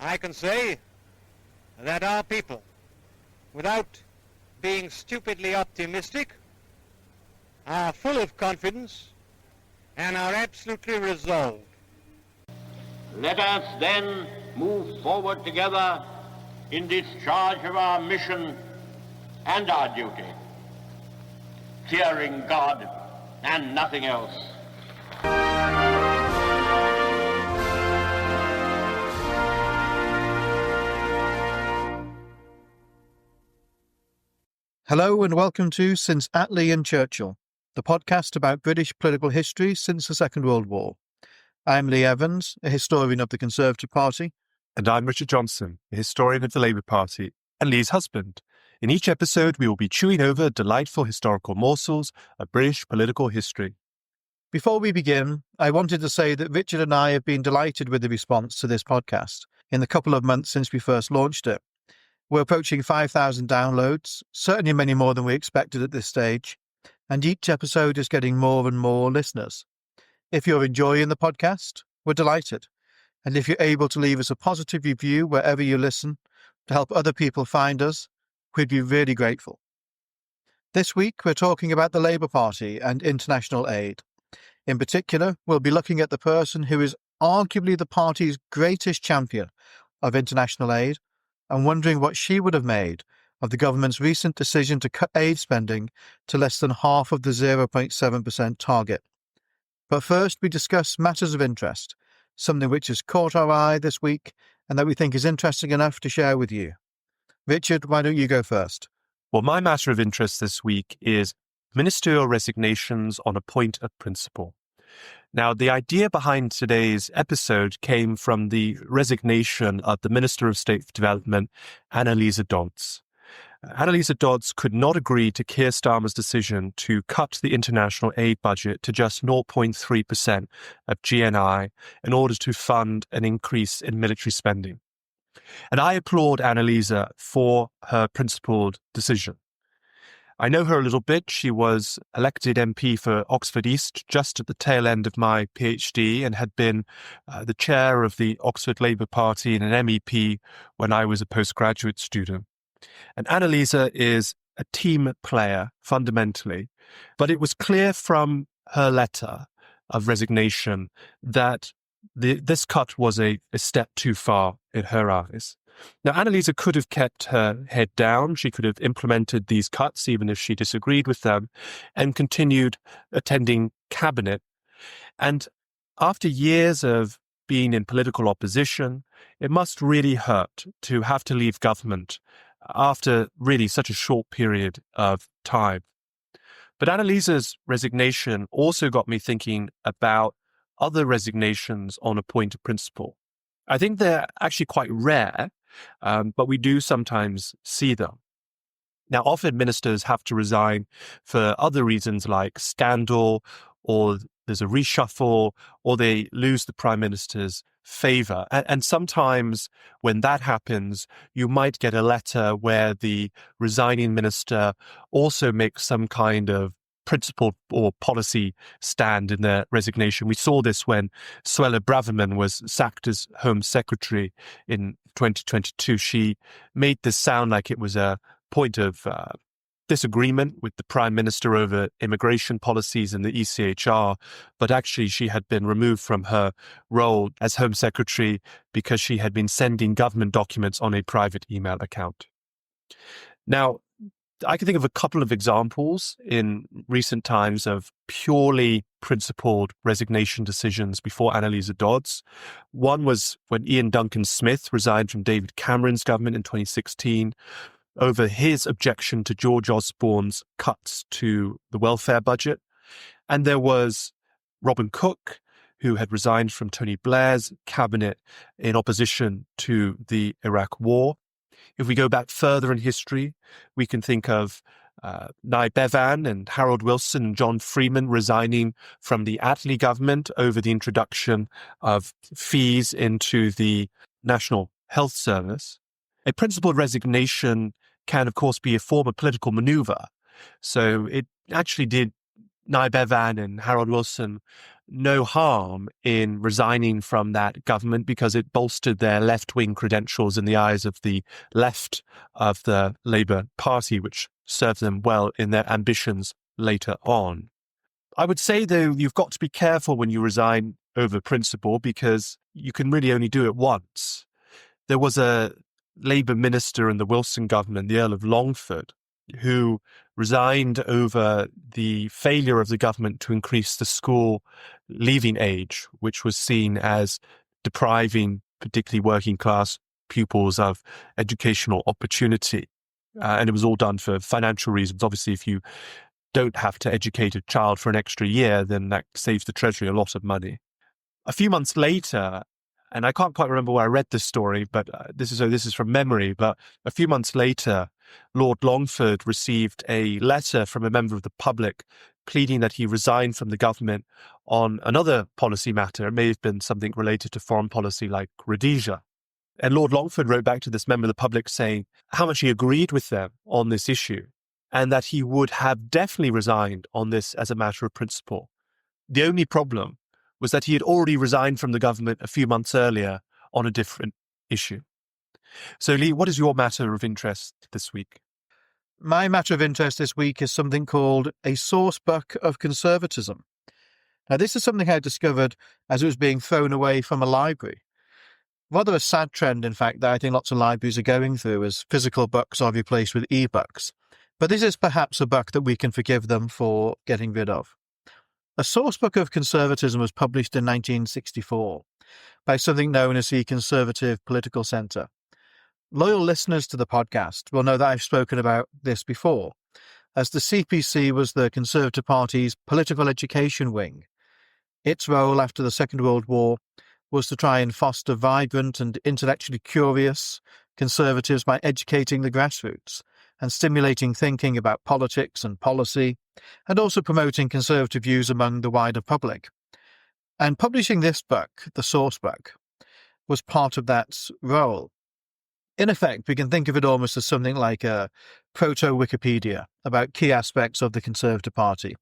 I can say that our people, without being stupidly optimistic, are full of confidence and are absolutely resolved. Let us then move forward together in discharge of our mission and our duty, fearing God and nothing else. Hello and welcome to Since Attlee and Churchill, the podcast about British political history since the Second World War. I'm Lee Evans, a historian of the Conservative Party. And I'm Richard Johnson, a historian of the Labour Party and Lee's husband. In each episode, we will be chewing over delightful historical morsels of British political history. Before we begin, I wanted to say that Richard and I have been delighted with the response to this podcast in the couple of months since we first launched it. We're approaching 5,000 downloads, certainly many more than we expected at this stage, and each episode is getting more and more listeners. If you're enjoying the podcast, we're delighted. And if you're able to leave us a positive review wherever you listen to help other people find us, we'd be really grateful. This week, we're talking about the Labour Party and international aid. In particular, we'll be looking at the person who is arguably the party's greatest champion of international aid, and wondering what she would have made of the government's recent decision to cut aid spending to less than half of the 0.7% target. But first, we discuss matters of interest, something which has caught our eye this week and that we think is interesting enough to share with you. Richard, why don't you go first? Well, my matter of interest this week is ministerial resignations on a point of principle. Now, the idea behind today's episode came from the resignation of the Minister of State for Development, Anneliese Dodds. Anneliese Dodds could not agree to Keir Starmer's decision to cut the international aid budget to just 0.3% of GNI in order to fund an increase in military spending. And I applaud Anneliese for her principled decision. I know her a little bit. She was elected MP for Oxford East just at the tail end of my PhD and had been the chair of the Oxford Labour Party and an MEP when I was a postgraduate student. And Anneliese is a team player, fundamentally, but it was clear from her letter of resignation that this cut was a step too far in her eyes. Now, Anneliese could have kept her head down. She could have implemented these cuts, even if she disagreed with them, and continued attending cabinet. And after years of being in political opposition, it must really hurt to have to leave government after really such a short period of time. But Anneliese's resignation also got me thinking about other resignations on a point of principle. I think they're actually quite rare, but we do sometimes see them. Now, often ministers have to resign for other reasons like scandal, or there's a reshuffle, or they lose the prime minister's favour. And sometimes when that happens, you might get a letter where the resigning minister also makes some kind of principle or policy stand in their resignation. We saw this when Suella Braverman was sacked as Home Secretary in 2022. She made this sound like it was a point of disagreement with the Prime Minister over immigration policies and the ECHR, but actually she had been removed from her role as Home Secretary because she had been sending government documents on a private email account. Now, I can think of a couple of examples in recent times of purely principled resignation decisions before Anneliese Dodds. One was when Ian Duncan Smith resigned from David Cameron's government in 2016 over his objection to George Osborne's cuts to the welfare budget. And there was Robin Cook, who had resigned from Tony Blair's cabinet in opposition to the Iraq War. If we go back further in history, we can think of Nye Bevan and Harold Wilson and John Freeman resigning from the Attlee government over the introduction of fees into the National Health Service. A principled resignation can, of course, be a form of political maneuver. So it actually did Nye Bevan and Harold Wilson no harm in resigning from that government because it bolstered their left-wing credentials in the eyes of the left of the Labour Party, which served them well in their ambitions later on. I would say, though, you've got to be careful when you resign over principle because you can really only do it once. There was a Labour minister in the Wilson government, the Earl of Longford, who resigned over the failure of the government to increase the school leaving age, which was seen as depriving particularly working class pupils of educational opportunity. And it was all done for financial reasons. Obviously, if you don't have to educate a child for an extra year, then that saves the Treasury a lot of money. A few months later, and I can't quite remember where I read this story, but this is from memory, but a few months later, Lord Longford received a letter from a member of the public pleading that he resigned from the government on another policy matter. It may have been something related to foreign policy like Rhodesia. And Lord Longford wrote back to this member of the public saying how much he agreed with them on this issue and that he would have definitely resigned on this as a matter of principle. The only problem was that he had already resigned from the government a few months earlier on a different issue. So, Lee, what is your matter of interest this week? My matter of interest this week is something called a source book of conservatism. Now, this is something I discovered as it was being thrown away from a library. Rather a sad trend, in fact, that I think lots of libraries are going through as physical books are replaced with e-books. But this is perhaps a book that we can forgive them for getting rid of. A source book of conservatism was published in 1964 by something known as the Conservative Political Centre. Loyal listeners to the podcast will know that I've spoken about this before, as the CPC was the Conservative Party's political education wing. Its role after the Second World War was to try and foster vibrant and intellectually curious conservatives by educating the grassroots and stimulating thinking about politics and policy, and also promoting conservative views among the wider public. And publishing this book, the source book, was part of that role. In effect, we can think of it almost as something like a proto-Wikipedia about key aspects of the Conservative Party.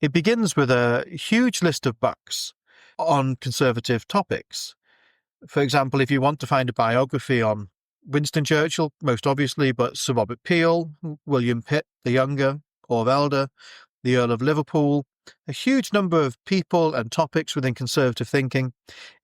It begins with a huge list of books on conservative topics. For example, if you want to find a biography on Winston Churchill, most obviously, but Sir Robert Peel, William Pitt the Younger or Elder, the Earl of Liverpool, a huge number of people and topics within conservative thinking.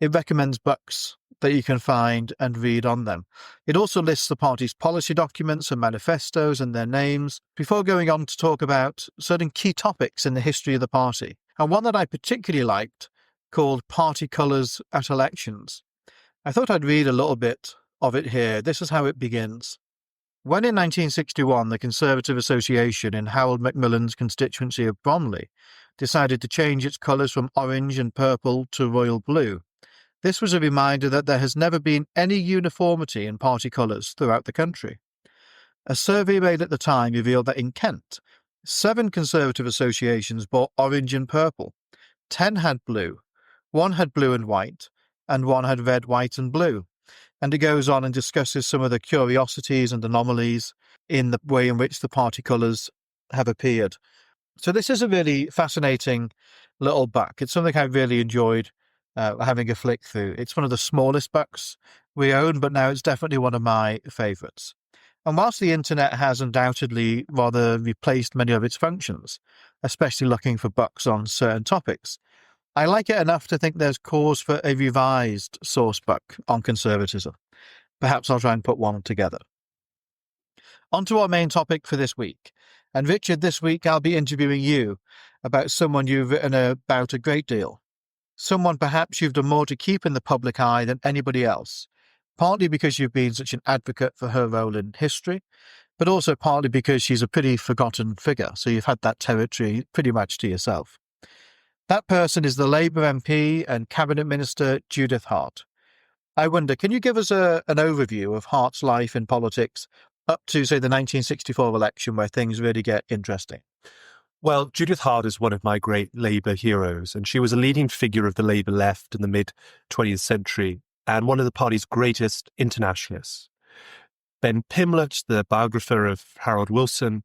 It recommends books that you can find and read on them. It also lists the party's policy documents and manifestos and their names before going on to talk about certain key topics in the history of the party. And one that I particularly liked, called Party Colours at Elections. I thought I'd read a little bit of it here. This is how it begins. When in 1961 the Conservative Association in Harold Macmillan's constituency of Bromley decided to change its colours from orange and purple to royal blue, this was a reminder that there has never been any uniformity in party colours throughout the country. A survey made at the time revealed that in Kent, 7 Conservative associations bore orange and purple, 10 had blue, 1 had blue and white, and 1 had red, white and blue. And it goes on and discusses some of the curiosities and anomalies in the way in which the party colours have appeared. So this is a really fascinating little book. It's something I really enjoyed having a flick through. It's one of the smallest books we own, but now it's definitely one of my favourites. And whilst the internet has undoubtedly rather replaced many of its functions, especially looking for books on certain topics, I like it enough to think there's cause for a revised source book on conservatism. Perhaps I'll try and put one together. On to our main topic for this week. And Richard, this week I'll be interviewing you about someone you've written about a great deal. Someone perhaps you've done more to keep in the public eye than anybody else, partly because you've been such an advocate for her role in history, but also partly because she's a pretty forgotten figure, so you've had that territory pretty much to yourself. That person is the Labour MP and Cabinet Minister Judith Hart. I wonder, can you give us an overview of Hart's life in politics up to, say, the 1964 election where things really get interesting? Well, Judith Hart is one of my great Labour heroes, and she was a leading figure of the Labour left in the mid-20th century and one of the party's greatest internationalists. Ben Pimlett, the biographer of Harold Wilson,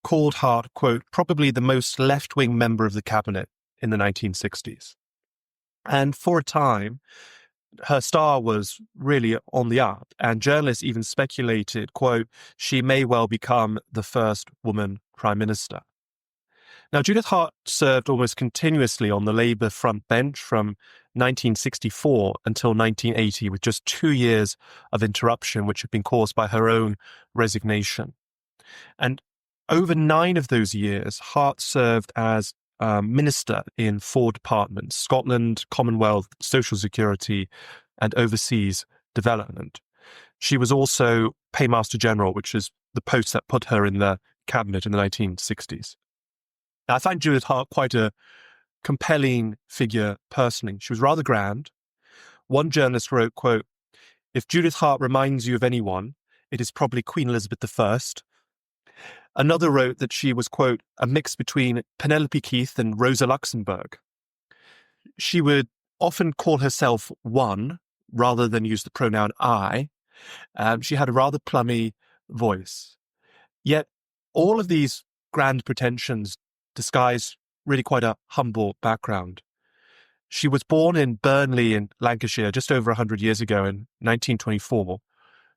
called Hart, quote, probably the most left-wing member of the cabinet in the 1960s. And for a time, her star was really on the up, and journalists even speculated, quote, she may well become the first woman prime minister. Now, Judith Hart served almost continuously on the Labour front bench from 1964 until 1980, with just 2 years of interruption, which had been caused by her own resignation. And over 9 of those years, Hart served as minister in 4 departments: Scotland, Commonwealth, Social Security, and Overseas Development. She was also Paymaster General, which is the post that put her in the cabinet in the 1960s. Now, I find Judith Hart quite a compelling figure personally. She was rather grand. One journalist wrote, quote, if Judith Hart reminds you of anyone, it is probably Queen Elizabeth I. Another wrote that she was, quote, a mix between Penelope Keith and Rosa Luxemburg. She would often call herself one rather than use the pronoun I. She had a rather plummy voice. Yet all of these grand pretensions disguised really quite a humble background. She was born in Burnley in Lancashire just over 100 years ago in 1924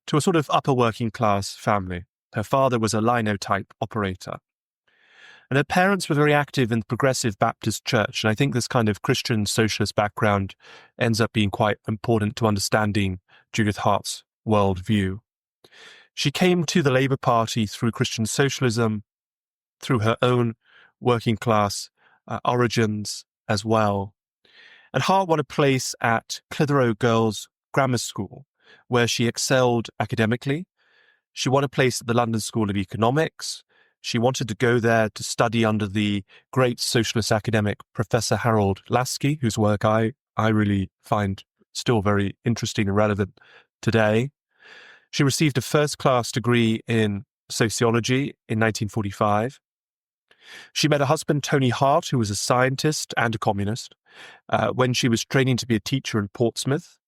to a sort of upper working class family. Her father was a linotype operator. And her parents were very active in the Progressive Baptist Church. And I think this kind of Christian socialist background ends up being quite important to understanding Judith Hart's worldview. She came to the Labour Party through Christian socialism, through her own working class origins as well. And Hart won a place at Clitheroe Girls' Grammar School, where she excelled academically. She won a place at the London School of Economics. She wanted to go there to study under the great socialist academic Professor Harold Lasky, whose work I really find still very interesting and relevant today. She received a first-class degree in sociology in 1945. She met her husband, Tony Hart, who was a scientist and a communist, when she was training to be a teacher in Portsmouth.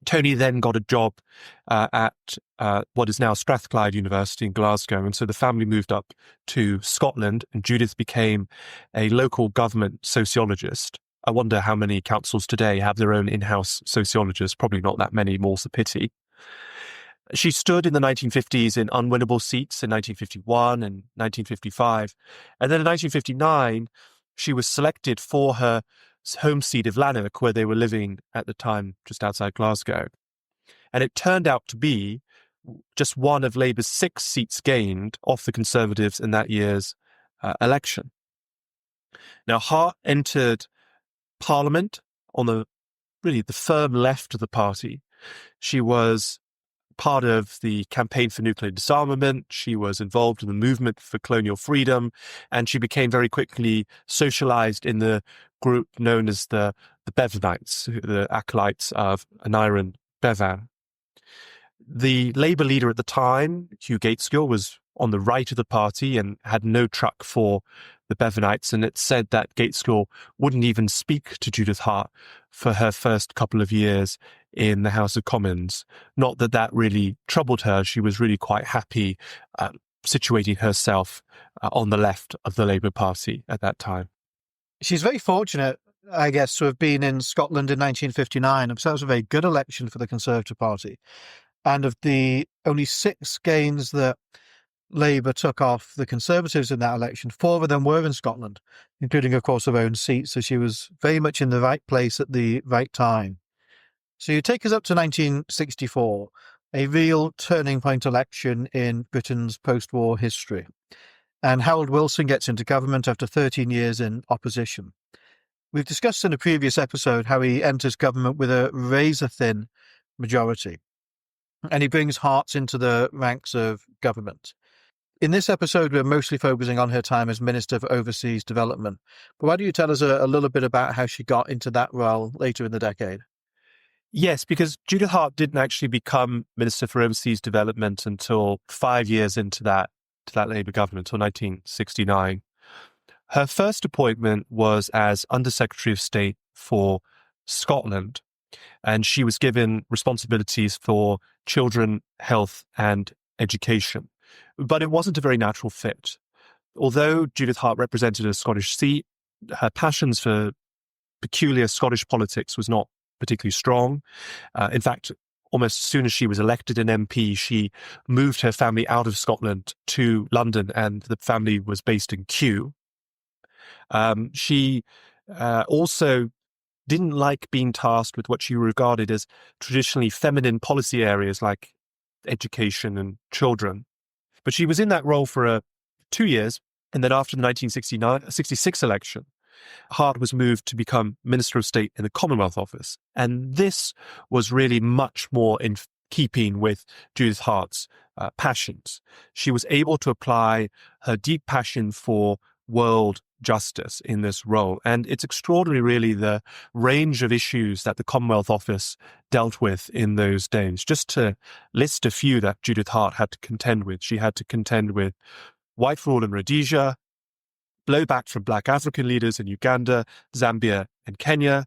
Tony then got a job at what is now Strathclyde University in Glasgow, and so the family moved up to Scotland, and Judith became a local government sociologist. I wonder how many councils today have their own in-house sociologists. Probably not that many, more's the pity. She stood in the 1950s in unwinnable seats in 1951 and 1955. And then in 1959, she was selected for her home seat of Lanark, where they were living at the time just outside Glasgow. And it turned out to be just one of Labour's 6 seats gained off the Conservatives in that year's election. Now, Hart entered Parliament on the firm left of the party. She was part of the campaign for nuclear disarmament. She was involved in the movement for colonial freedom, and she became very quickly socialized in the group known as the Bevanites, the acolytes of Aneurin Bevan. The Labour leader at the time, Hugh Gaitskell, was on the right of the party and had no truck for the Bevanites, and it said that Gaitskell wouldn't even speak to Judith Hart for her first couple of years in the House of Commons. Not that that really troubled her. She was really quite happy situating herself on the left of the Labour Party at that time. She's very fortunate, I guess, to have been in Scotland in 1959. So that was a very good election for the Conservative Party. And of the only 6 gains that Labour took off the Conservatives in that election, 4 of them were in Scotland, including, of course, her own seat. So she was very much in the right place at the right time. So you take us up to 1964, a real turning point election in Britain's post-war history. And Harold Wilson gets into government after 13 years in opposition. We've discussed in a previous episode how he enters government with a razor-thin majority, and he brings Hearts into the ranks of government. In this episode, we're mostly focusing on her time as Minister for Overseas Development. But why don't you tell us a little bit about how she got into that role later in the decade? Yes, because Judith Hart didn't actually become Minister for Overseas Development until 5 years into that Labour government, until 1969. Her first appointment was as Under Secretary of State for Scotland, and she was given responsibilities for children, health, and education. But it wasn't a very natural fit. Although Judith Hart represented a Scottish seat, her passions for peculiar Scottish politics was not particularly strong. In fact, almost as soon as she was elected an MP, she moved her family out of Scotland to London, and the family was based in Kew. She also didn't like being tasked with what she regarded as traditionally feminine policy areas like education and children. But she was in that role for 2 years, and then after the 1966 election, Hart was moved to become Minister of State in the Commonwealth Office. And this was really much more in keeping with Judith Hart's passions. She was able to apply her deep passion for world justice in this role. And it's extraordinary, really, the range of issues that the Commonwealth Office dealt with in those days. Just to list a few that Judith Hart had to contend with. She had to contend with white rule in Rhodesia, blowback from black African leaders in Uganda, Zambia, and Kenya,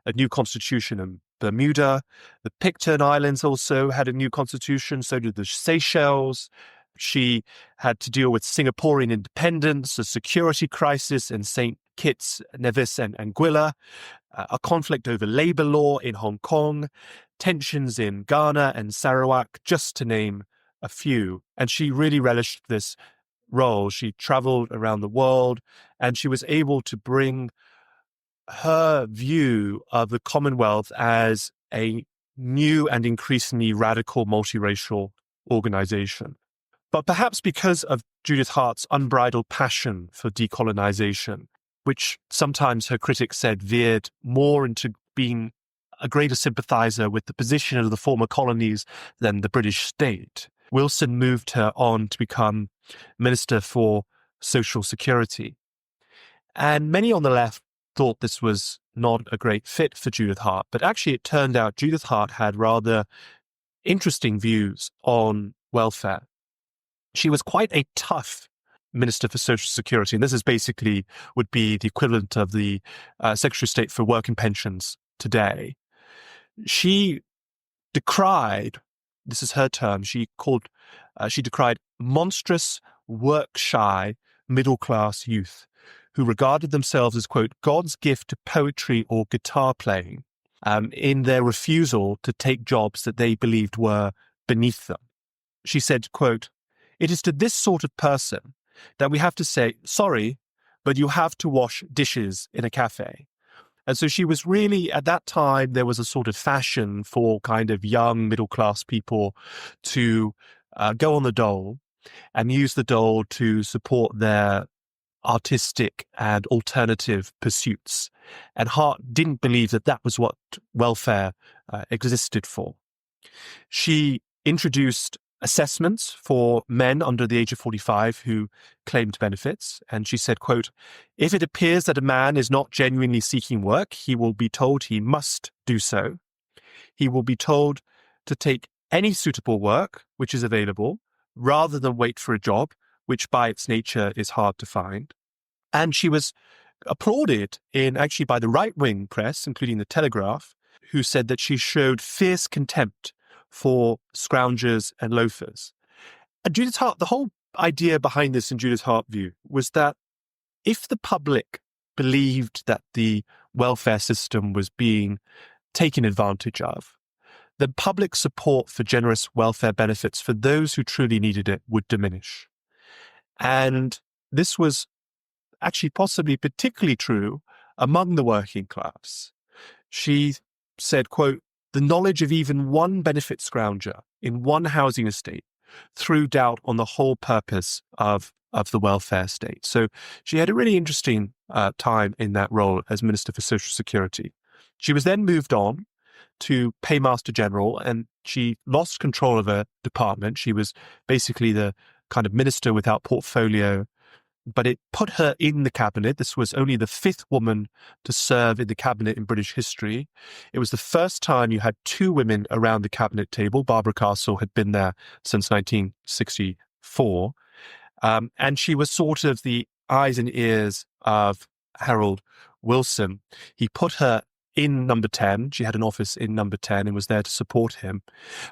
a new constitution in Bermuda. The Pitcairn Islands also had a new constitution, so did the Seychelles. She had to deal with Singaporean independence, a security crisis in St. Kitts, Nevis, and Anguilla, a conflict over labor law in Hong Kong, tensions in Ghana and Sarawak, just to name a few. And she really relished this role. She traveled around the world, and she was able to bring her view of the Commonwealth as a new and increasingly radical multiracial organization. But perhaps because of Judith Hart's unbridled passion for decolonization, which sometimes her critics said veered more into being a greater sympathizer with the position of the former colonies than the British state, Wilson moved her on to become Minister for Social Security. And many on the left thought this was not a great fit for Judith Hart, but actually it turned out Judith Hart had rather interesting views on welfare. She was quite a tough Minister for Social Security, and this is basically would be the equivalent of the Secretary of State for Work and Pensions today. She decried, this is her term, she decried monstrous, work-shy, middle-class youth who regarded themselves as, quote, God's gift to poetry or guitar playing in their refusal to take jobs that they believed were beneath them. She said, quote, it is to this sort of person that we have to say, sorry, but you have to wash dishes in a cafe. And so she was really, at that time, there was a sort of fashion for kind of young middle-class people to go on the dole and use the dole to support their artistic and alternative pursuits. And Hart didn't believe that that was what welfare existed for. She introduced assessments for men under the age of 45 who claimed benefits. And she said, quote, if it appears that a man is not genuinely seeking work, he will be told he must do so. He will be told to take any suitable work which is available rather than wait for a job, which by its nature is hard to find. And she was applauded actually by the right-wing press, including the Telegraph, who said that she showed fierce contempt for scroungers and loafers. And Judith Hart, the whole idea behind this in Judith Hart's view was that if the public believed that the welfare system was being taken advantage of, then public support for generous welfare benefits for those who truly needed it would diminish. And this was actually possibly particularly true among the working class. She said, quote, the knowledge of even one benefit scrounger in one housing estate threw doubt on the whole purpose of the welfare state. So she had a really interesting time in that role as Minister for Social Security. She was then moved on to Paymaster General, and she lost control of her department. She was basically the kind of minister without portfolio, but it put her in the cabinet. This was only the fifth woman to serve in the cabinet in British history. It was the first time you had two women around the cabinet table. Barbara Castle had been there since 1964. And she was sort of the eyes and ears of Harold Wilson. He put her in Number 10. She had an office in Number 10 and was there to support him.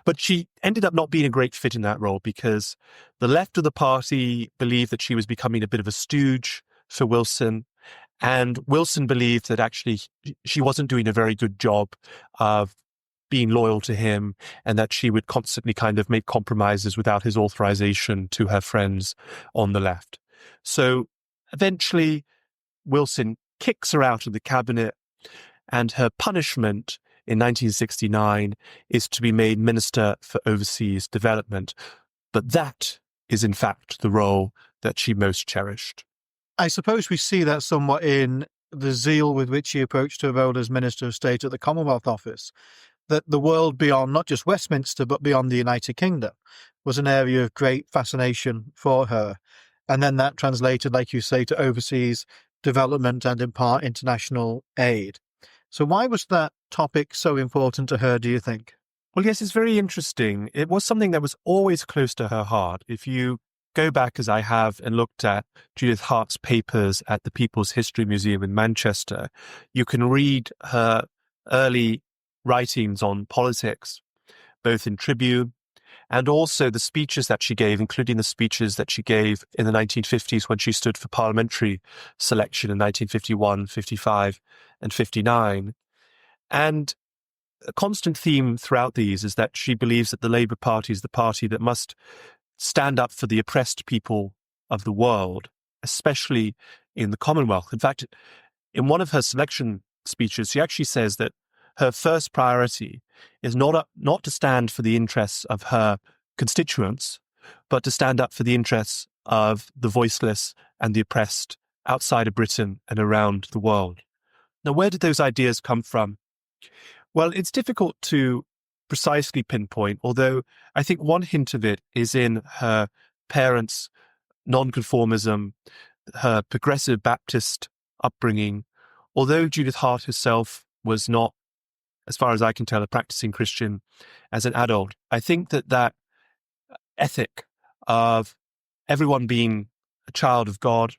But she ended up not being a great fit in that role because the left of the party believed that she was becoming a bit of a stooge for Wilson. And Wilson believed that actually she wasn't doing a very good job of being loyal to him, and that she would constantly kind of make compromises without his authorization to her friends on the left. So eventually Wilson kicks her out of the cabinet, and her punishment in 1969 is to be made Minister for Overseas Development. But that is in fact the role that she most cherished. I suppose we see that somewhat in the zeal with which she approached her role as Minister of State at the Commonwealth Office, that the world beyond not just Westminster, but beyond the United Kingdom was an area of great fascination for her. And then that translated, like you say, to overseas development and in part international aid. So why was that topic so important to her, do you think? Well, yes, it's very interesting. It was something that was always close to her heart. If you go back, as I have, and looked at Judith Hart's papers at the People's History Museum in Manchester, you can read her early writings on politics, both in Tribune and also the speeches that she gave, including the speeches that she gave in the 1950s when she stood for parliamentary selection in 1951, 55, and 59. And a constant theme throughout these is that she believes that the Labour Party is the party that must stand up for the oppressed people of the world, especially in the Commonwealth. In fact, in one of her selection speeches, she actually says that her first priority is not to stand for the interests of her constituents, but to stand up for the interests of the voiceless and the oppressed outside of Britain and around the world. Now, where did those ideas come from? Well, it's difficult to precisely pinpoint, although I think one hint of it is in her parents' nonconformism, her progressive Baptist upbringing. Although Judith Hart herself was not, as far as I can tell, a practicing Christian as an adult, I think that ethic of everyone being a child of God,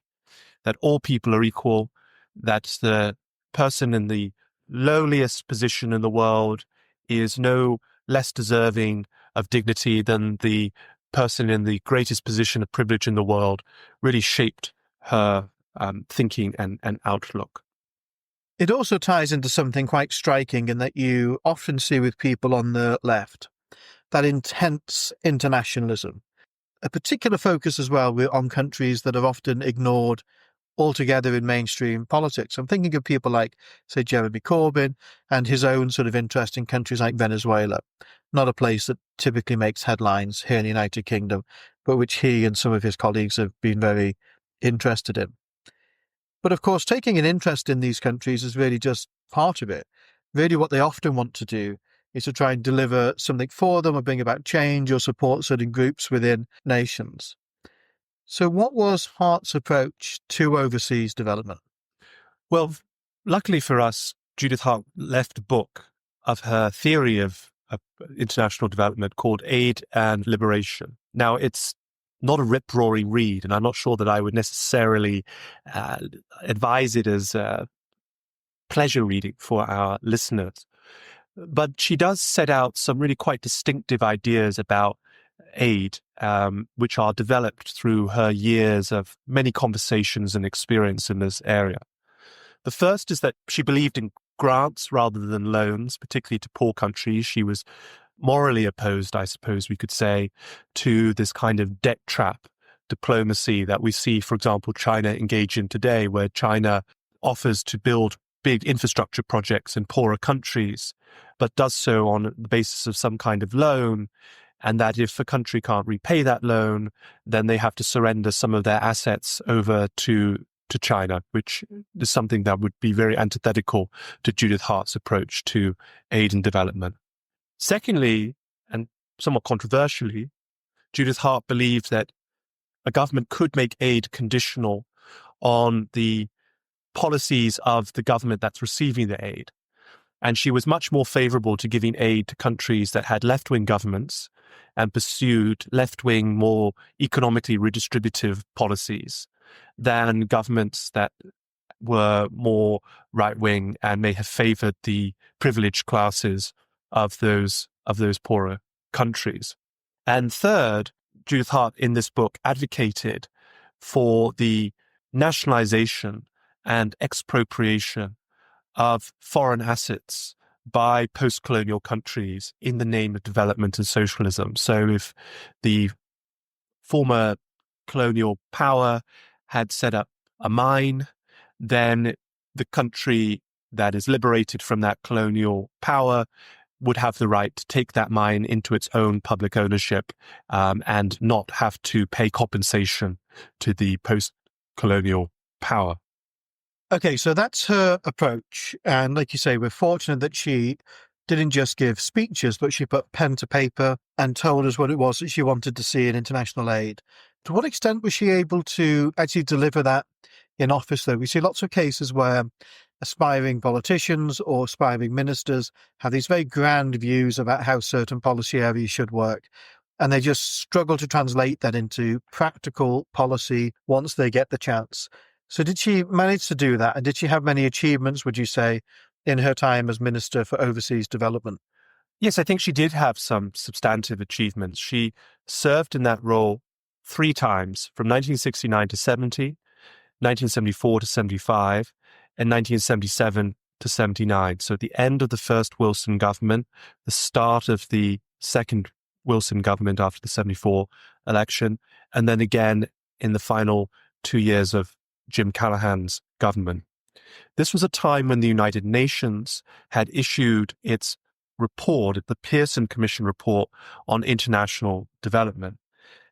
that all people are equal, that the person in the lowliest position in the world is no less deserving of dignity than the person in the greatest position of privilege in the world, really shaped her thinking and outlook. It also ties into something quite striking in that you often see with people on the left, that intense internationalism, a particular focus as well on countries that are often ignored altogether in mainstream politics. I'm thinking of people like, say, Jeremy Corbyn and his own sort of interest in countries like Venezuela, not a place that typically makes headlines here in the United Kingdom, but which he and some of his colleagues have been very interested in. But of course, taking an interest in these countries is really just part of it. Really what they often want to do is to try and deliver something for them or bring about change or support certain groups within nations. So what was Hart's approach to overseas development? Well, luckily for us, Judith Hart left a book of her theory of international development called Aid and Liberation. Now, it's not a rip-roaring read, and I'm not sure that I would necessarily advise it as pleasure reading for our listeners. But she does set out some really quite distinctive ideas about aid, which are developed through her years of many conversations and experience in this area. The first is that she believed in grants rather than loans, particularly to poor countries. She was morally opposed, I suppose we could say, to this kind of debt trap diplomacy that we see, for example, China engage in today, where China offers to build big infrastructure projects in poorer countries, but does so on the basis of some kind of loan, and that if a country can't repay that loan, then they have to surrender some of their assets over to China, which is something that would be very antithetical to Judith Hart's approach to aid and development. Secondly, and somewhat controversially, Judith Hart believed that a government could make aid conditional on the policies of the government that's receiving the aid. And she was much more favorable to giving aid to countries that had left-wing governments and pursued left-wing, more economically redistributive policies than governments that were more right-wing and may have favored the privileged classes of those poorer countries. And third, Judith Hart in this book advocated for the nationalization and expropriation of foreign assets by post-colonial countries in the name of development and socialism. So if the former colonial power had set up a mine, then the country that is liberated from that colonial power would have the right to take that mine into its own public ownership and not have to pay compensation to the post-colonial power. Okay, so that's her approach. And like you say, we're fortunate that she didn't just give speeches, but she put pen to paper and told us what it was that she wanted to see in international aid. To what extent was she able to actually deliver that in office, though? We see lots of cases where aspiring politicians or aspiring ministers have these very grand views about how certain policy areas should work, and they just struggle to translate that into practical policy once they get the chance. So did she manage to do that? And did she have many achievements, would you say, in her time as Minister for Overseas Development? Yes, I think she did have some substantive achievements. She served in that role 3 times, from 1969 to 70, 1974 to 75, and 1977 to 79. So at the end of the first Wilson government, the start of the second Wilson government after the 74 election, and then again in the final 2 years of Jim Callaghan's government. This was a time when the United Nations had issued its report, the Pearson Commission report on international development.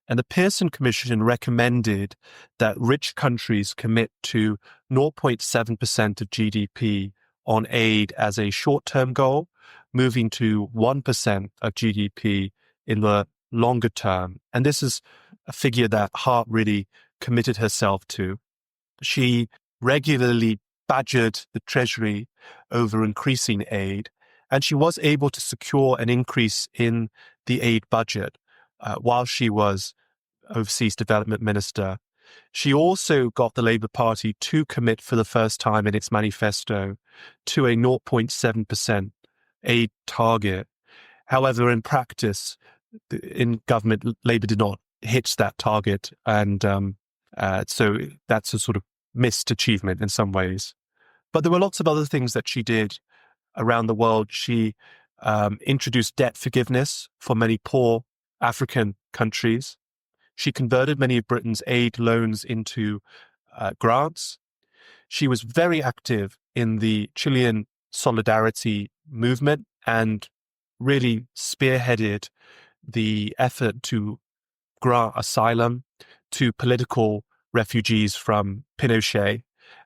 And the Pearson Commission recommended that rich countries commit to 0.7% of GDP on aid as a short-term goal, moving to 1% of GDP in the longer term. And this is a figure that Hart really committed herself to. She regularly badgered the Treasury over increasing aid, and she was able to secure an increase in the aid budget while she was Overseas Development Minister. She also got the Labour Party to commit for the first time in its manifesto to a 0.7% aid target. However, in practice, in government, Labour did not hit that target, and so that's a sort of missed achievement in some ways. But there were lots of other things that she did around the world. She introduced debt forgiveness for many poor African countries. She converted many of Britain's aid loans into grants. She was very active in the Chilean solidarity movement and really spearheaded the effort to grant asylum to political refugees from Pinochet.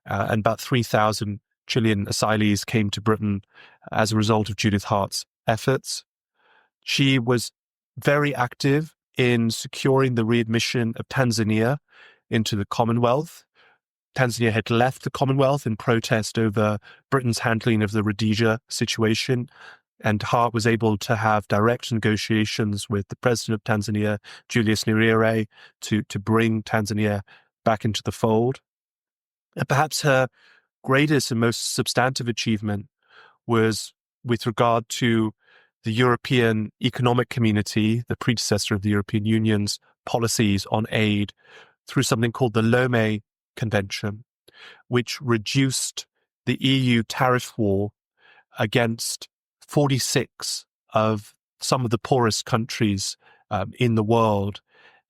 And about 3,000 Chilean asylees came to Britain as a result of Judith Hart's efforts. She was very active in securing the readmission of Tanzania into the Commonwealth. Tanzania had left the Commonwealth in protest over Britain's handling of the Rhodesia situation, and Hart was able to have direct negotiations with the president of Tanzania, Julius Nyerere, to bring Tanzania back into the fold. And perhaps her greatest and most substantive achievement was with regard to the European Economic Community, the predecessor of the European Union's policies on aid, through something called the Lomé Convention, which reduced the EU tariff war against 46 of some of the poorest countries in the world,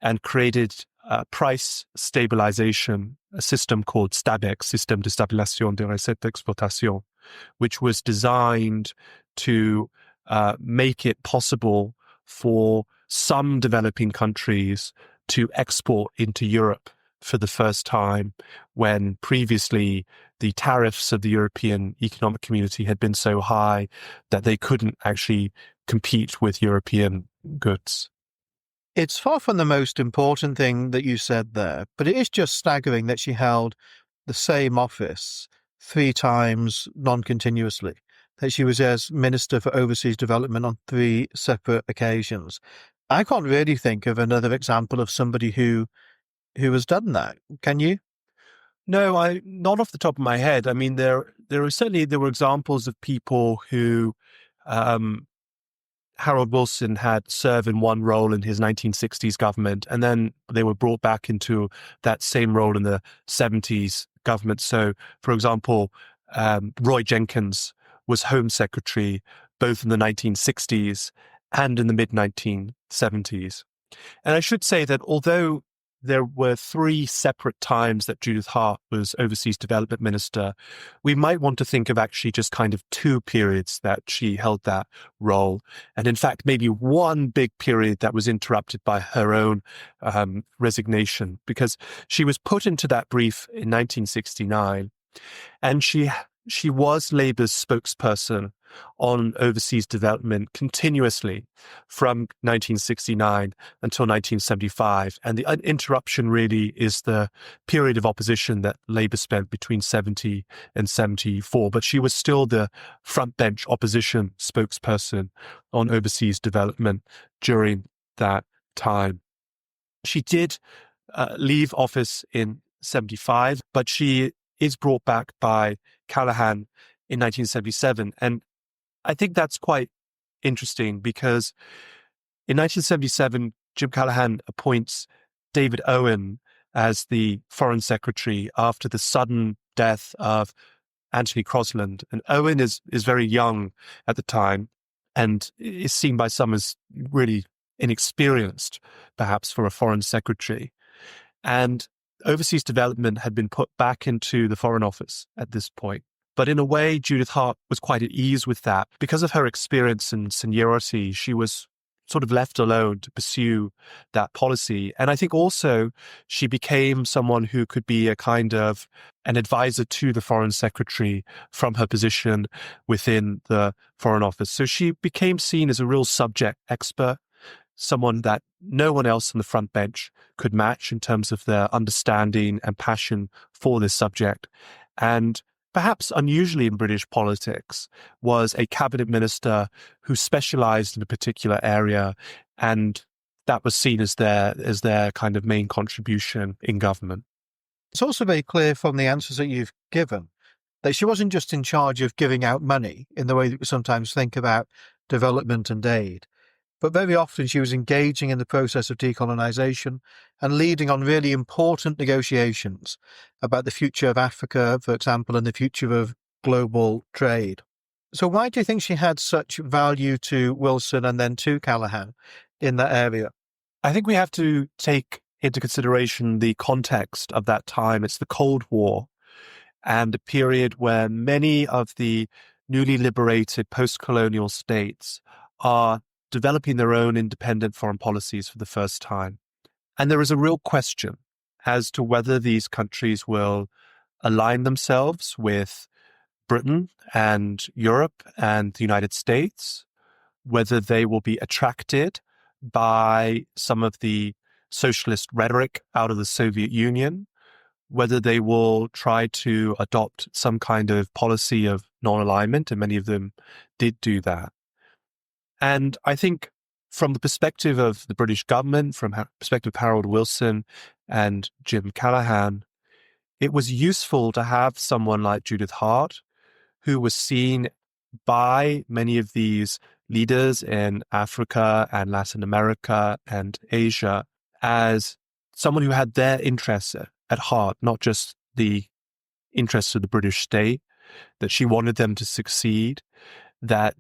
and created price stabilization, a system called STABEX, Système de Stabilisation des Recettes d'Exportation, which was designed to make it possible for some developing countries to export into Europe for the first time, when previously the tariffs of the European Economic Community had been so high that they couldn't actually compete with European goods. It's far from the most important thing that you said there, but it is just staggering that she held the same office 3 times non-continuously, that she was as Minister for Overseas Development on 3 separate occasions. I can't really think of another example of somebody who has done that. Can you? No, not off the top of my head. I mean, there were examples of people who Harold Wilson had served in one role in his 1960s government, and then they were brought back into that same role in the 70s government. So, for example, Roy Jenkins was Home Secretary both in the 1960s and in the mid-1970s. And I should say that although there were 3 separate times that Judith Hart was Overseas Development Minister, we might want to think of actually just kind of 2 periods that she held that role. And in fact, maybe one big period that was interrupted by her own resignation, because she was put into that brief in 1969, and she was Labour's spokesperson on overseas development continuously from 1969 until 1975. And the interruption really is the period of opposition that Labour spent between 70 and 74. But she was still the front bench opposition spokesperson on overseas development during that time. She did leave office in 75, but she is brought back by Callaghan in 1977. And I think that's quite interesting because in 1977, Jim Callaghan appoints David Owen as the Foreign Secretary after the sudden death of Anthony Crosland. And Owen is very young at the time and is seen by some as really inexperienced, perhaps, for a Foreign Secretary. And overseas development had been put back into the Foreign Office at this point. But in a way, Judith Hart was quite at ease with that. Because of her experience and seniority, she was sort of left alone to pursue that policy. And I think also she became someone who could be a kind of an advisor to the Foreign Secretary from her position within the Foreign Office. So she became seen as a real subject expert, someone that no one else on the front bench could match in terms of their understanding and passion for this subject. And perhaps unusually in British politics, was a cabinet minister who specialized in a particular area, and that was seen as their kind of main contribution in government. It's also very clear from the answers that you've given that she wasn't just in charge of giving out money in the way that we sometimes think about development and aid, but very often she was engaging in the process of decolonisation and leading on really important negotiations about the future of Africa, for example, and the future of global trade. So why do you think she had such value to Wilson and then to Callaghan in that area? I think we have to take into consideration the context of that time. It's the Cold War and a period where many of the newly liberated post-colonial states are developing their own independent foreign policies for the first time. And there is a real question as to whether these countries will align themselves with Britain and Europe and the United States, whether they will be attracted by some of the socialist rhetoric out of the Soviet Union, whether they will try to adopt some kind of policy of non-alignment, and many of them did do that. And I think from the perspective of the British government, from the perspective of Harold Wilson and Jim Callaghan, it was useful to have someone like Judith Hart, who was seen by many of these leaders in Africa and Latin America and Asia as someone who had their interests at heart, not just the interests of the British state, that she wanted them to succeed, that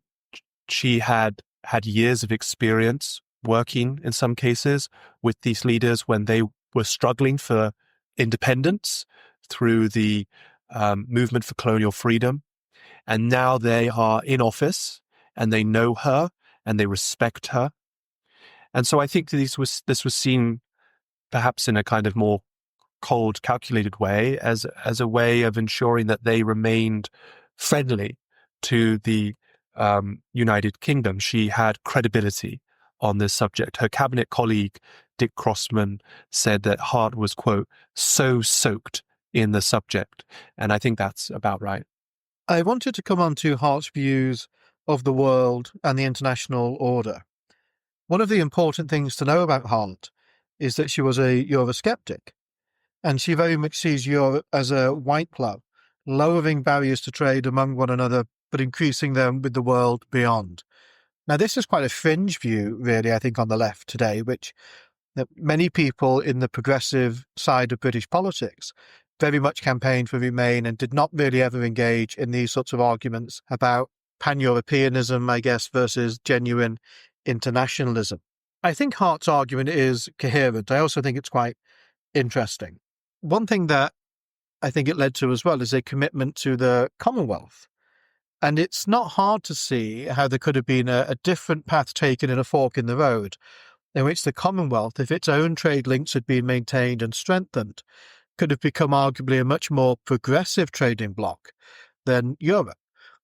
she had years of experience working in some cases with these leaders when they were struggling for independence through the movement for colonial freedom. And now they are in office and they know her and they respect her. And so I think this was seen perhaps in a kind of more cold, calculated way as a way of ensuring that they remained friendly to the United Kingdom. She had credibility on this subject. Her cabinet colleague, Dick Crossman, said that Hart was, quote, so soaked in the subject. And I think that's about right. I wanted to come on to Hart's views of the world and the international order. One of the important things to know about Hart is that she was a Eurosceptic. And she very much sees Europe as a white glove, lowering barriers to trade among one another, but increasing them with the world beyond. Now, this is quite a fringe view, really, I think, on the left today, which that many people in the progressive side of British politics very much campaigned for Remain and did not really ever engage in these sorts of arguments about pan-Europeanism, I guess, versus genuine internationalism. I think Hart's argument is coherent. I also think it's quite interesting. One thing that I think it led to as well is a commitment to the Commonwealth. And it's not hard to see how there could have been a different path taken in a fork in the road, in which the Commonwealth, if its own trade links had been maintained and strengthened, could have become arguably a much more progressive trading bloc than Europe.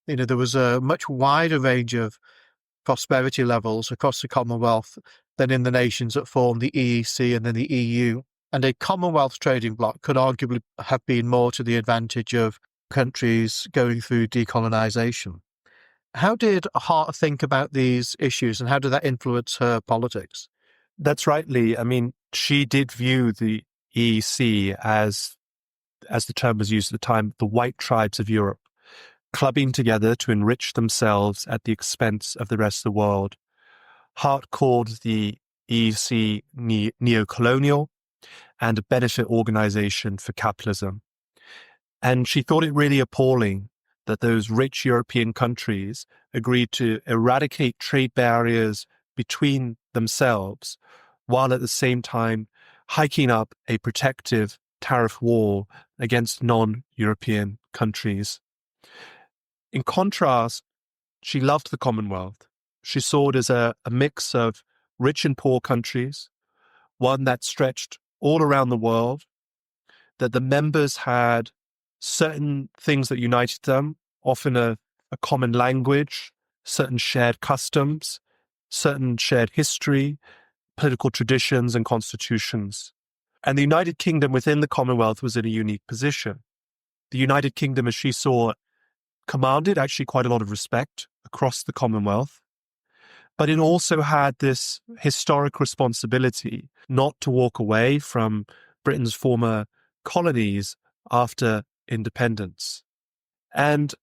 There was a much wider range of prosperity levels across the Commonwealth than in the nations that formed the EEC and then the EU. And a Commonwealth trading bloc could arguably have been more to the advantage of countries going through decolonisation. How did Hart think about these issues and how did that influence her politics? That's right, Lee. I mean, she did view the EEC as the term was used at the time, the white tribes of Europe, clubbing together to enrich themselves at the expense of the rest of the world. Hart called the EEC neo-colonial and a benefit organization for capitalism. And she thought it really appalling that those rich European countries agreed to eradicate trade barriers between themselves, while at the same time hiking up a protective tariff wall against non-European countries. In contrast, she loved the Commonwealth. She saw it as a mix of rich and poor countries, one that stretched all around the world, that the members had certain things that united them, often a common language, certain shared customs, certain shared history, political traditions and constitutions. And the United Kingdom within the Commonwealth was in a unique position. The United Kingdom, as she saw, commanded actually quite a lot of respect across the Commonwealth, but it also had this historic responsibility not to walk away from Britain's former colonies after independence. And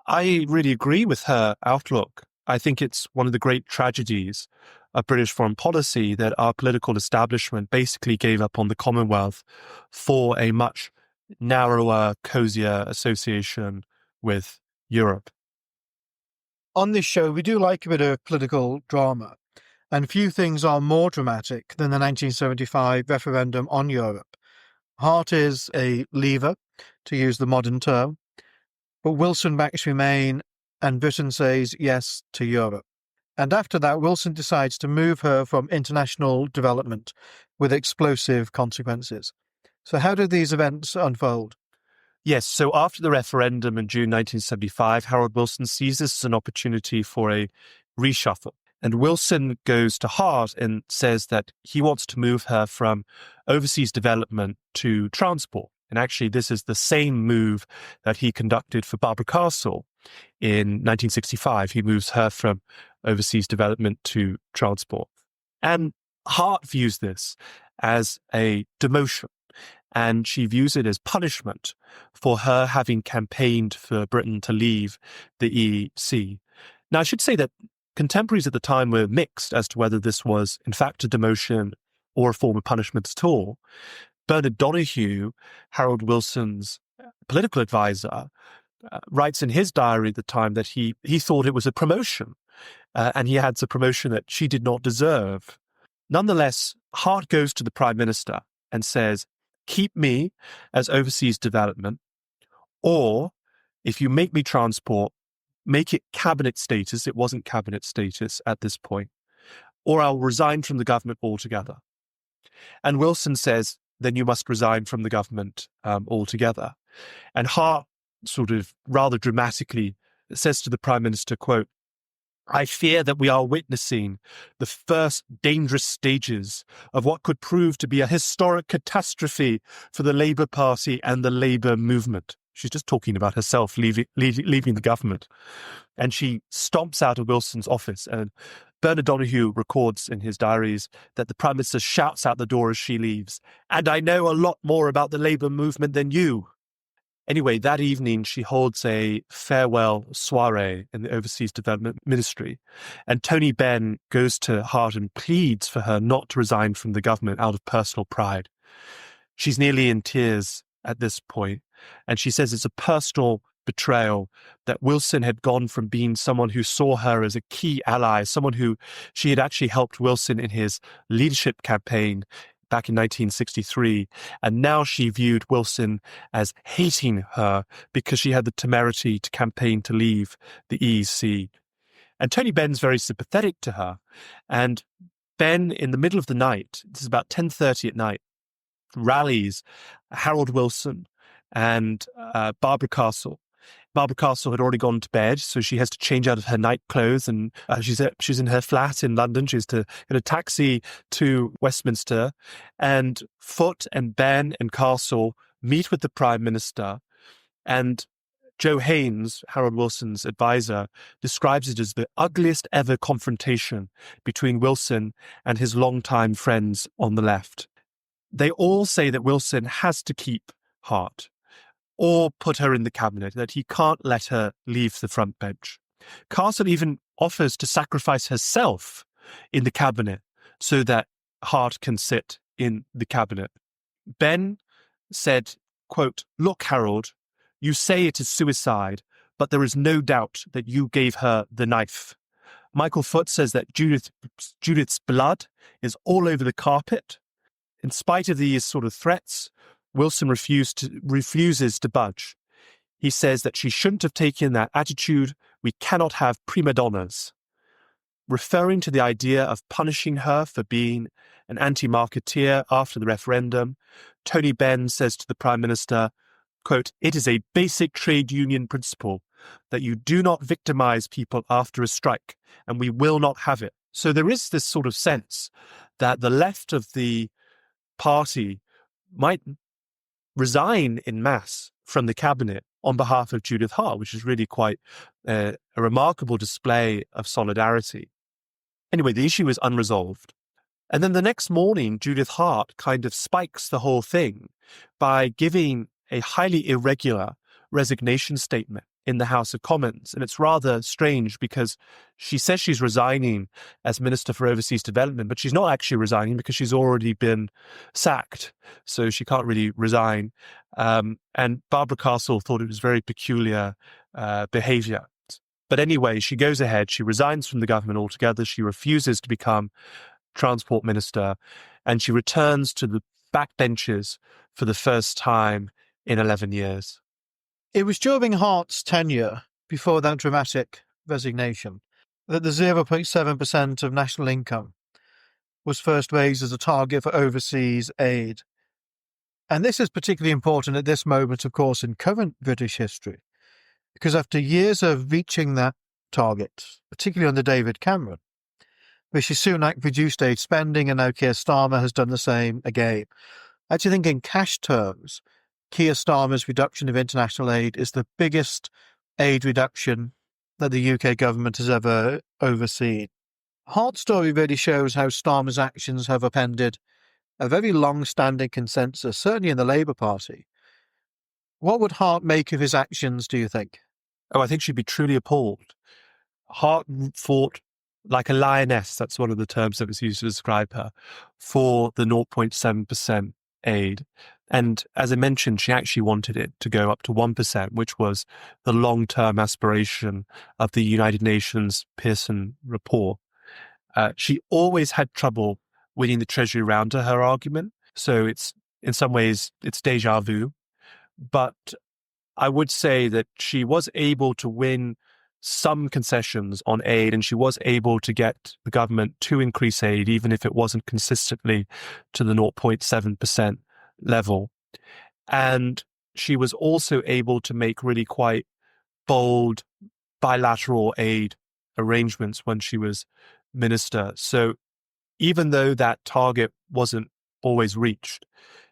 I really agree with her outlook. I think it's one of the great tragedies of British foreign policy that our political establishment basically gave up on the Commonwealth for a much narrower, cozier association with Europe. On this show, we do like a bit of political drama, and few things are more dramatic than the 1975 referendum on Europe. Hart is a leaver, to use the modern term, but Wilson backs Remain, and Britain says yes to Europe. And after that, Wilson decides to move her from international development with explosive consequences. So how did these events unfold? Yes, so after the referendum in June 1975, Harold Wilson sees this as an opportunity for a reshuffle. And Wilson goes to Hart and says that he wants to move her from overseas development to transport. And actually, this is the same move that he conducted for Barbara Castle in 1965. He moves her from overseas development to transport. And Hart views this as a demotion, and she views it as punishment for her having campaigned for Britain to leave the EEC. Now, I should say that contemporaries at the time were mixed as to whether this was, in fact, a demotion or a form of punishment at all. Bernard Donahue, Harold Wilson's political advisor, writes in his diary at the time that he thought it was a promotion, and he had a promotion that she did not deserve. Nonetheless, Hart goes to the Prime Minister and says, keep me as overseas development, or if you make me transport, make it cabinet status. It wasn't cabinet status at this point, or I'll resign from the government altogether. And Wilson says, then you must resign from the government altogether. And Hart sort of rather dramatically says to the Prime Minister, quote, I fear that we are witnessing the first dangerous stages of what could prove to be a historic catastrophe for the Labour Party and the Labour movement. She's just talking about herself leaving the government. And she stomps out of Wilson's office. And Bernard Donoghu records in his diaries that the Prime Minister shouts out the door as she leaves, "And I know a lot more about the Labour movement than you." Anyway, that evening, she holds a farewell soiree in the Overseas Development Ministry, and Tony Benn goes to Hart and pleads for her not to resign from the government out of personal pride. She's nearly in tears at this point, and she says it's a personal betrayal that Wilson had gone from being someone who saw her as a key ally, someone who she had actually helped Wilson in his leadership campaign back in 1963, and now she viewed Wilson as hating her because she had the temerity to campaign to leave the EEC. And Tony Benn's very sympathetic to her, and Benn, in the middle of the night, this is about 10:30 at night, rallies Harold Wilson and Barbara Castle. Barbara Castle had already gone to bed, so she has to change out of her night clothes, and she's in her flat in London. She has to get a taxi to Westminster, and Foote and Benn and Castle meet with the Prime Minister, and Joe Haynes, Harold Wilson's advisor, describes it as the ugliest ever confrontation between Wilson and his longtime friends on the left. They all say that Wilson has to keep Hart or put her in the cabinet, that he can't let her leave the front bench. Castle even offers to sacrifice herself in the cabinet so that Hart can sit in the cabinet. Benn said, quote, "Look, Harold, you say it is suicide, but there is no doubt that you gave her the knife." Michael Foote says that Judith's blood is all over the carpet. In spite of these sort of threats, Wilson refuses to budge. He says that she shouldn't have taken that attitude. We cannot have prima donnas. Referring to the idea of punishing her for being an anti-marketeer after the referendum, Tony Benn says to the Prime Minister, quote, "It is a basic trade union principle that you do not victimize people after a strike, and we will not have it." So there is this sort of sense that the left of the party might resign in masse from the cabinet on behalf of Judith Hart, which is really quite a remarkable display of solidarity. Anyway, the issue is unresolved. And then the next morning, Judith Hart kind of spikes the whole thing by giving a highly irregular resignation statement in the House of Commons. And it's rather strange because she says she's resigning as Minister for Overseas Development, but she's not actually resigning because she's already been sacked. So she can't really resign. And Barbara Castle thought it was very peculiar behavior. But anyway, she goes ahead. She resigns from the government altogether. She refuses to become Transport Minister, and she returns to the backbenches for the first time in 11 years. It was during Hart's tenure, before that dramatic resignation, that the 0.7% of national income was first raised as a target for overseas aid. And this is particularly important at this moment, of course, in current British history, because after years of reaching that target, particularly under David Cameron, Rishi Sunak reduced aid spending, and now Keir Starmer has done the same again. I actually think in cash terms, Keir Starmer's reduction of international aid is the biggest aid reduction that the UK government has ever overseen. Hart's story really shows how Starmer's actions have upended a very long-standing consensus, certainly in the Labour Party. What would Hart make of his actions, do you think? Oh, I think she'd be truly appalled. Hart fought like a lioness, that's one of the terms that was used to describe her, for the 0.7% aid. And as I mentioned, she actually wanted it to go up to 1%, which was the long-term aspiration of the United Nations Pearson report. She always had trouble winning the Treasury round to her argument. So it's, in some ways, it's déjà vu. But I would say that she was able to win some concessions on aid, and she was able to get the government to increase aid, even if it wasn't consistently to the 0.7% level. And she was also able to make really quite bold bilateral aid arrangements when she was minister. So even though that target wasn't always reached,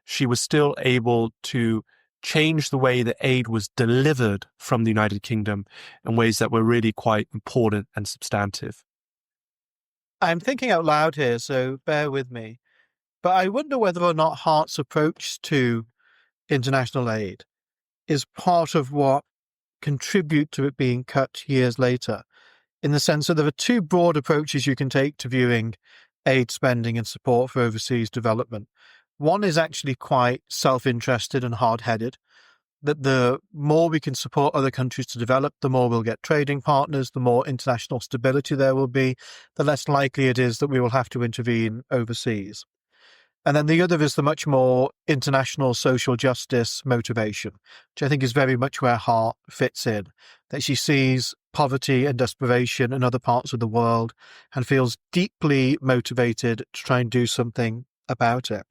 she was still able to change the way that aid was delivered from the United Kingdom in ways that were really quite important and substantive. I'm thinking out loud here, so bear with me. But I wonder whether or not Hart's approach to international aid is part of what contribute to it being cut years later, in the sense that there are two broad approaches you can take to viewing aid spending and support for overseas development. One is actually quite self-interested and hard-headed, that the more we can support other countries to develop, the more we'll get trading partners, the more international stability there will be, the less likely it is that we will have to intervene overseas. And then the other is the much more international social justice motivation, which I think is very much where Hart fits in, that she sees poverty and desperation in other parts of the world and feels deeply motivated to try and do something about it.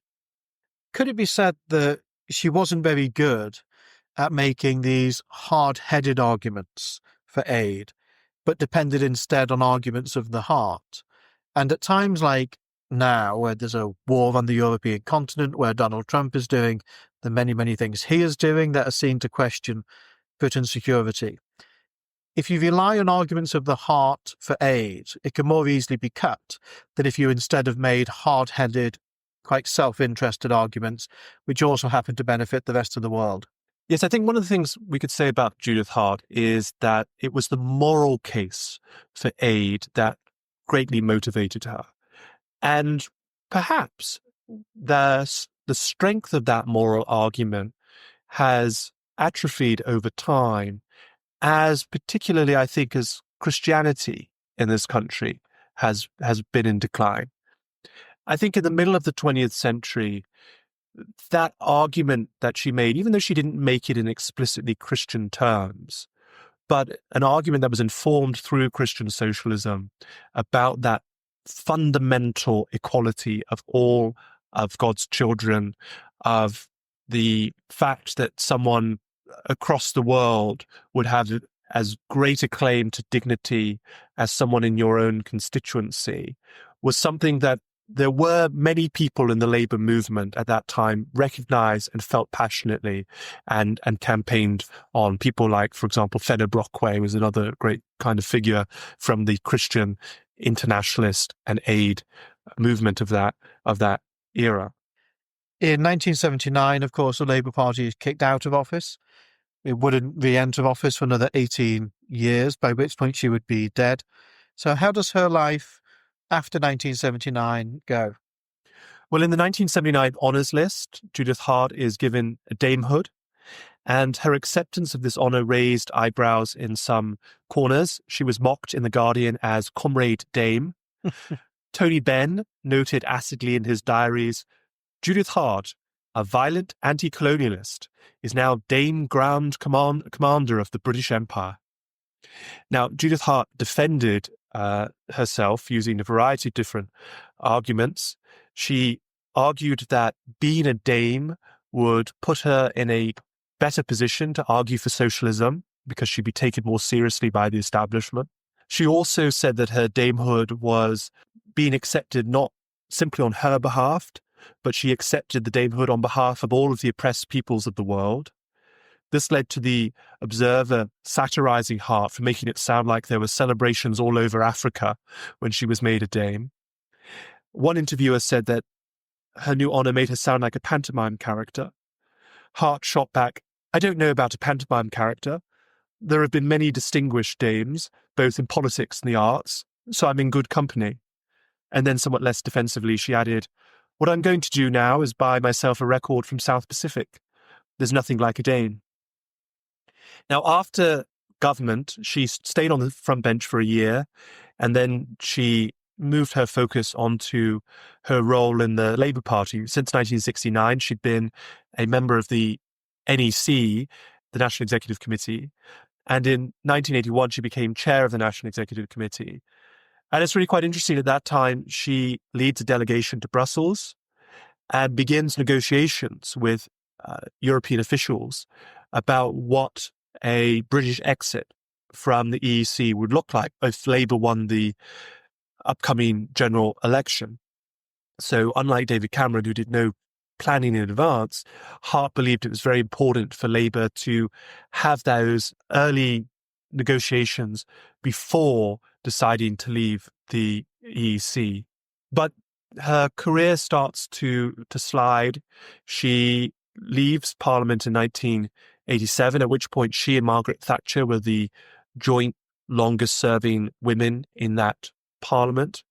Could it be said that she wasn't very good at making these hard-headed arguments for aid, but depended instead on arguments of the heart? And at times like now, where there's a war on the European continent, where Donald Trump is doing the many, many things he is doing that are seen to question Britain's security, if you rely on arguments of the heart for aid, it can more easily be cut than if you instead have made hard-headed, quite self-interested arguments, which also happen to benefit the rest of the world. Yes, I think one of the things we could say about Judith Hart is that it was the moral case for aid that greatly motivated her. And perhaps the strength of that moral argument has atrophied over time, as particularly, I think, as Christianity in this country has been in decline. I think in the middle of the 20th century, that argument that she made, even though she didn't make it in explicitly Christian terms, but an argument that was informed through Christian socialism about that fundamental equality of all of God's children, of the fact that someone across the world would have as great a claim to dignity as someone in your own constituency, was something that there were many people in the Labour movement at that time recognized and felt passionately and campaigned on. People like, for example, Fenner Brockway was another great kind of figure from the Christian internationalist and aid movement of that era. In 1979, of course, the Labour Party is kicked out of office. It wouldn't re-enter office for another 18 years, by which point she would be dead. So how does her life after 1979 go? Well, in the 1979 honours list, Judith Hart is given a damehood, and her acceptance of this honour raised eyebrows in some corners. She was mocked in The Guardian as Comrade Dame. Tony Benn noted acidly in his diaries, Judith Hart, a violent anti-colonialist, is now Dame Grand Commander of the British Empire. Now, Judith Hart defended herself using a variety of different arguments. She argued that being a dame would put her in a better position to argue for socialism because she'd be taken more seriously by the establishment. She also said that her damehood was being accepted not simply on her behalf, but she accepted the damehood on behalf of all of the oppressed peoples of the world. This led to the Observer satirizing Hart for making it sound like there were celebrations all over Africa when she was made a dame. One interviewer said that her new honour made her sound like a pantomime character. Hart shot back, I don't know about a pantomime character. There have been many distinguished dames, both in politics and the arts, so I'm in good company. And then somewhat less defensively, she added, what I'm going to do now is buy myself a record from South Pacific. There's nothing like a dame. Now, after government, she stayed on the front bench for a year, and then she moved her focus onto her role in the Labour Party. Since 1969, she'd been a member of the NEC, the National Executive Committee, and in 1981, she became chair of the National Executive Committee. And it's really quite interesting. At that time, she leads a delegation to Brussels and begins negotiations with European officials about what a British exit from the EEC would look like if Labour won the upcoming general election. So unlike David Cameron, who did no planning in advance, Hart believed it was very important for Labour to have those early negotiations before deciding to leave the EEC. But her career starts to slide. She leaves Parliament in 1987, at which point she and Margaret Thatcher were the joint longest-serving women in that Parliament.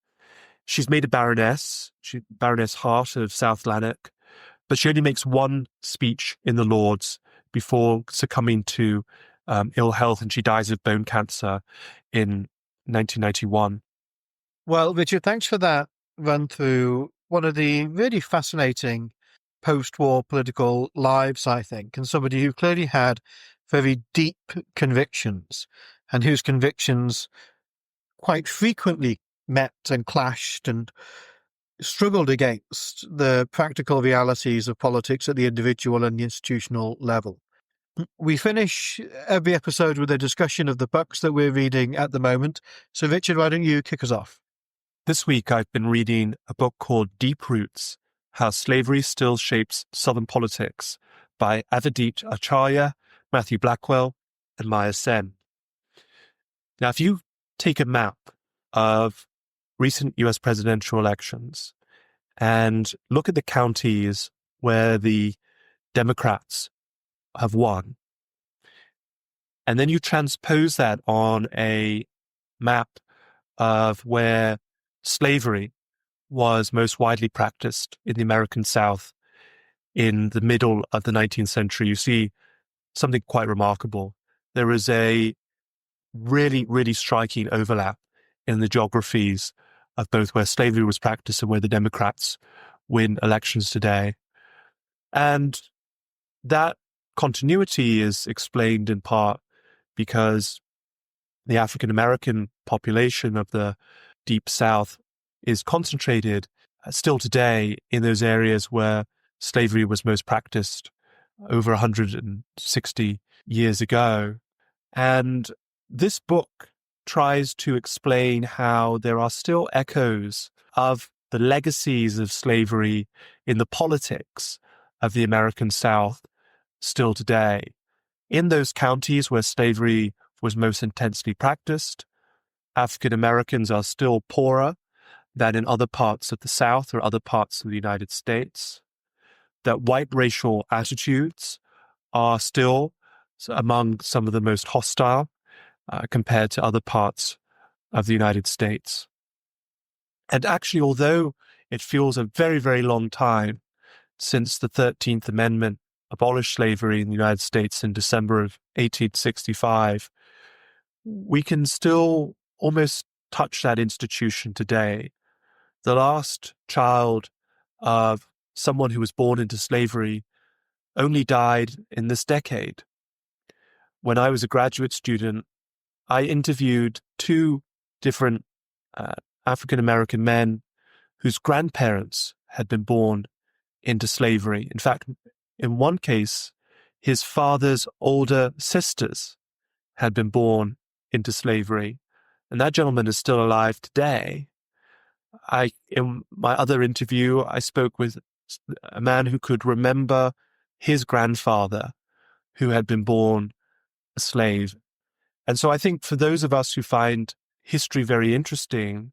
She's made a baroness, Baroness Hart of South Lanark, but she only makes one speech in the Lords before succumbing to ill health, and she dies of bone cancer in 1991. Well, Richard, thanks for that run through one of the really fascinating post-war political lives, I think, and somebody who clearly had very deep convictions and whose convictions quite frequently met and clashed and struggled against the practical realities of politics at the individual and the institutional level. We finish every episode with a discussion of the books that we're reading at the moment. So, Richard, why don't you kick us off? This week, I've been reading a book called Deep Roots, How Slavery Still Shapes Southern Politics by Judith Hart, Matthew Blackwell, and Maya Sen. Now, if you take a map of recent US presidential elections and look at the counties where the Democrats have won, and then you transpose that on a map of where slavery was most widely practiced in the American South in the middle of the 19th century, you see something quite remarkable. There is a really, really striking overlap in the geographies of both where slavery was practiced and where the Democrats win elections today. And that continuity is explained in part because the African-American population of the Deep South is concentrated still today in those areas where slavery was most practiced over 160 years ago. And this book tries to explain how there are still echoes of the legacies of slavery in the politics of the American South still today. In those counties where slavery was most intensely practiced, African Americans are still poorer than in other parts of the South or other parts of the United States. That white racial attitudes are still among some of the most hostile compared to other parts of the United States. And actually, although it feels a very, very long time since the 13th Amendment abolished slavery in the United States in December of 1865, we can still almost touch that institution today. The last child of someone who was born into slavery only died in this decade. When I was a graduate student, I interviewed two different African-American men whose grandparents had been born into slavery. In fact, in one case, his father's older sisters had been born into slavery, and that gentleman is still alive today. In my other interview, I spoke with a man who could remember his grandfather who had been born a slave. And so I think for those of us who find history very interesting,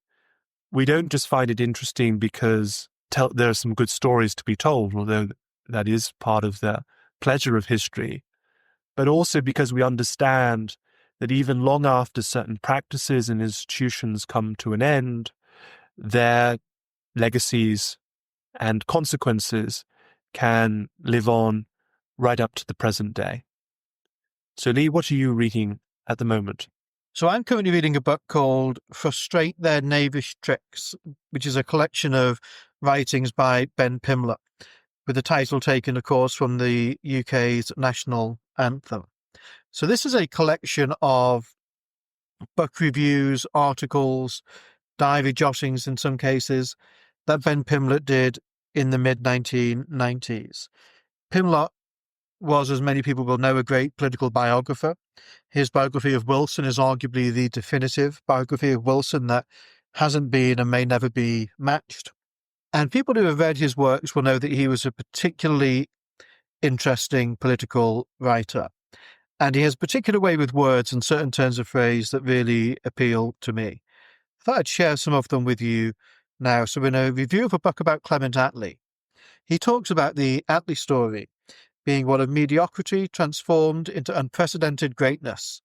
we don't just find it interesting because there are some good stories to be told, although that is part of the pleasure of history, but also because we understand that even long after certain practices and institutions come to an end, their legacies and consequences can live on right up to the present day. So, Lee, what are you reading at the moment? So I'm currently reading a book called Frustrate Their Knavish Tricks, which is a collection of writings by Ben Pimler, with the title taken, of course, from the UK's national anthem. So this is a collection of book reviews, articles, diary jottings in some cases, that Ben Pimler did in the mid-1990s. Pimler was, as many people will know, a great political biographer. His biography of Wilson is arguably the definitive biography of Wilson that hasn't been and may never be matched. And people who have read his works will know that he was a particularly interesting political writer. And he has a particular way with words and certain turns of phrase that really appeal to me. thought I'd share some of them with you now. So in a review of a book about Clement Attlee, he talks about the Attlee story being one of mediocrity transformed into unprecedented greatness,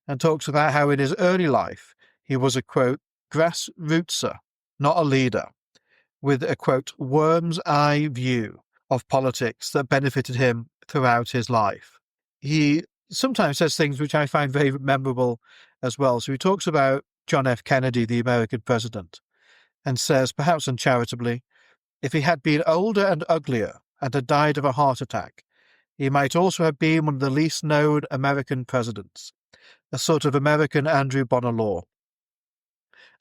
and talks about how in his early life he was a, quote, grassrootser, not a leader, with a, quote, worm's eye view of politics that benefited him throughout his life. He sometimes says things which I find very memorable as well. So he talks about John F. Kennedy, the American president, and says, perhaps uncharitably, if he had been older and uglier and had died of a heart attack, he might also have been one of the least known American presidents, a sort of American Andrew Bonar Law.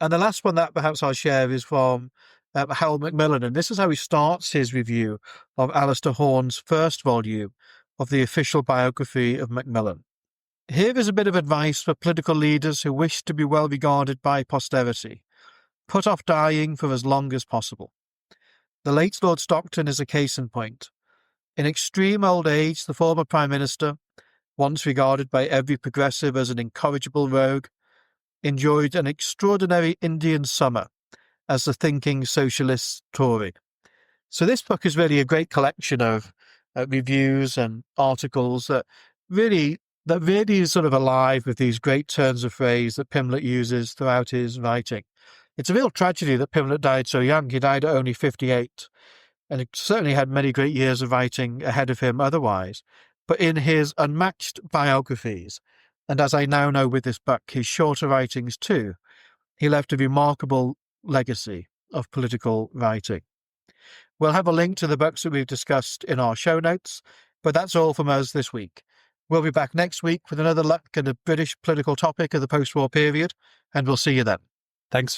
And the last one that perhaps I'll share is from Harold Macmillan, and this is how he starts his review of Alistair Horn's first volume of the official biography of Macmillan. Here is a bit of advice for political leaders who wish to be well regarded by posterity. Put off dying for as long as possible. The late Lord Stockton is a case in point. In extreme old age, the former Prime Minister, once regarded by every progressive as an incorrigible rogue, enjoyed an extraordinary Indian summer as the thinking socialist Tory. So this book is really a great collection of reviews and articles that really is sort of alive with these great turns of phrase that Pimlett uses throughout his writing. It's a real tragedy that Pimlett died so young. He died at only 58, and he certainly had many great years of writing ahead of him otherwise. But in his unmatched biographies, and as I now know with this book, his shorter writings too, he left a remarkable legacy of political writing. We'll have a link to the books that we've discussed in our show notes, but that's all from us this week. We'll be back next week with another look at a British political topic of the post-war period, and we'll see you then. Thanks